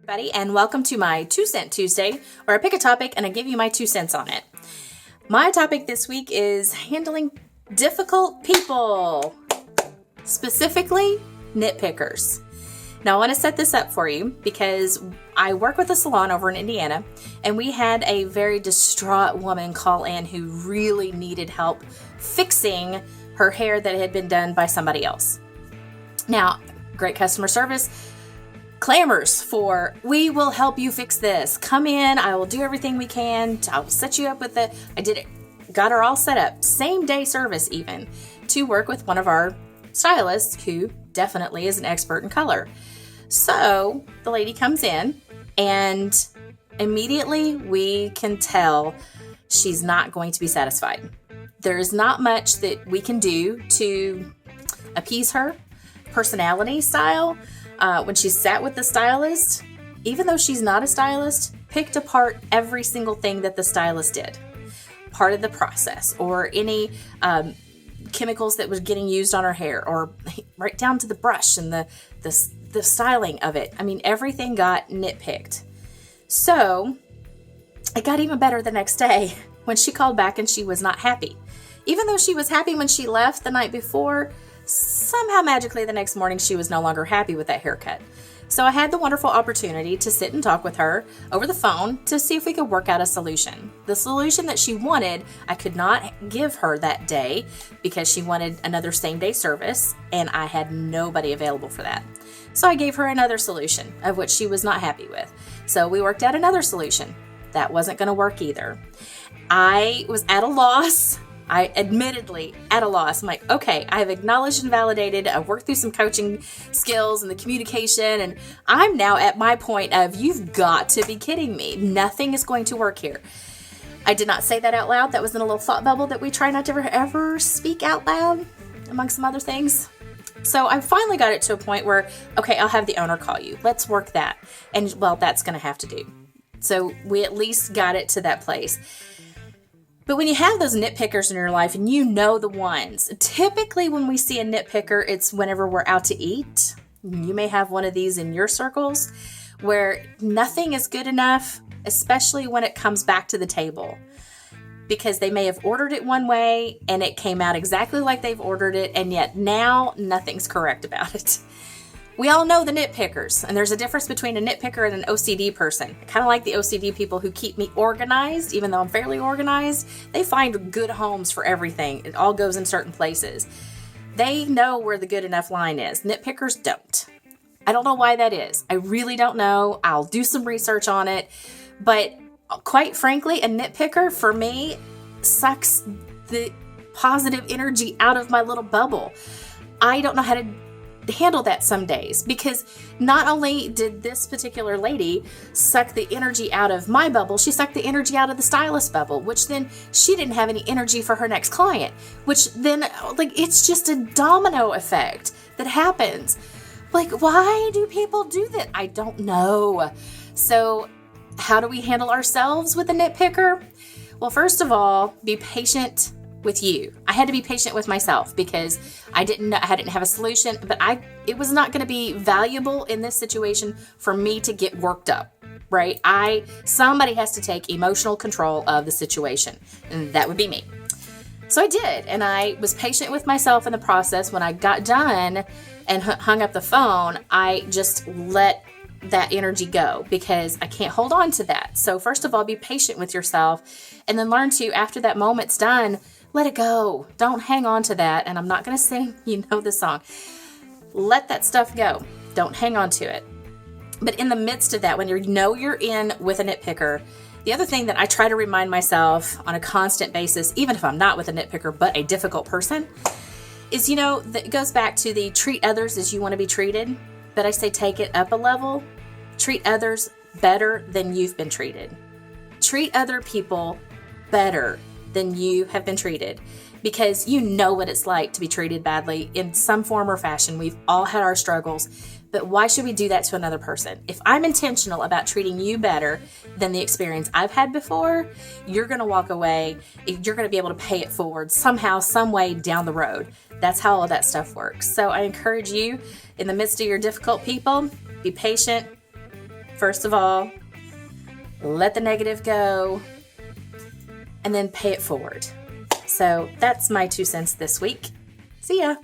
everybody, and welcome to my 2 Cent Tuesday, where I pick a topic and I give you my 2 cents on it. My topic this week is handling difficult people, specifically nitpickers. Now, I want to set this up for you because I work with a salon over in Indiana, and we had a very distraught woman call in who really needed help fixing her hair that had been done by somebody else. Now, great customer service clamors for, we will help you fix this. Come in, I will do everything we can. I'll set you up with it. I did it, got her all set up. Same day service even, to work with one of our stylists who definitely is an expert in color. So the lady comes in and immediately we can tell she's not going to be satisfied. There is not much that we can do to appease her personality style. When she sat with the stylist, even though she's not a stylist, picked apart every single thing that the stylist did. Part of the process, or any chemicals that was getting used on her hair, or right down to the brush and the styling of it. I mean, everything got nitpicked. So it got even better the next day when she called back and she was not happy. Even though she was happy when she left the night before, somehow magically the next morning she was no longer happy with that haircut. So I had the wonderful opportunity to sit and talk with her over the phone to see if we could work out a solution. The solution that she wanted, I could not give her that day because she wanted another same day service and I had nobody available for that. So I gave her another solution of which she was not happy with. So we worked out another solution. That wasn't going to work either. I was at a loss. I admittedly at a loss. I'm like, okay, I've acknowledged and validated. I've worked through some coaching skills and the communication, and I'm now at my point of, you've got to be kidding me. Nothing is going to work here. I did not say that out loud. That was in a little thought bubble that we try not to ever speak out loud, among some other things. So I finally got it to a point where, okay, I'll have the owner call you. Let's work that. And well, that's going to have to do. So we at least got it to that place. But when you have those nitpickers in your life, and you know the ones, typically when we see a nitpicker, it's whenever we're out to eat. You may have one of these in your circles where nothing is good enough, especially when it comes back to the table. Because they may have ordered it one way and it came out exactly like they've ordered it, and yet now nothing's correct about it. We all know the nitpickers, and there's a difference between a nitpicker and an OCD person. I kind of like the OCD people who keep me organized, even though I'm fairly organized. They find good homes for everything. It all goes in certain places. They know where the good enough line is. Nitpickers don't. I don't know why that is. I really don't know. I'll do some research on it. But quite frankly, a nitpicker for me sucks the positive energy out of my little bubble. I don't know how to handle that some days, because not only did this particular lady suck the energy out of my bubble, she sucked the energy out of the stylist bubble, which then she didn't have any energy for her next client, which then, like, it's just a domino effect that happens. Like, why do people do that? I don't know. So how do we handle ourselves with a nitpicker? Well, first of all, be patient with you. I had to be patient with myself because I didn't have a solution, but it was not going to be valuable in this situation for me to get worked up, right? Somebody has to take emotional control of the situation, and that would be me. So I did, and I was patient with myself in the process. When I got done and hung up the phone, I just let that energy go because I can't hold on to that. So first of all, be patient with yourself, and then learn to, after that moment's done, let it go. Don't hang on to that. And I'm not going to sing, you know the song. Let that stuff go. Don't hang on to it. But in the midst of that, when you know you're in with a nitpicker, the other thing that I try to remind myself on a constant basis, even if I'm not with a nitpicker, but a difficult person, is, that it goes back to the treat others as you want to be treated. But I say take it up a level. Treat others better than you've been treated. Treat other people better than you have been treated, because you know what it's like to be treated badly in some form or fashion. We've all had our struggles, but why should we do that to another person? If I'm intentional about treating you better than the experience I've had before, you're going to walk away. You're going to be able to pay it forward somehow, some way down the road. That's how all of that stuff works. So I encourage you, in the midst of your difficult people, be patient, first of all, let the negative go, and then pay it forward. So that's my 2 cents this week. See ya.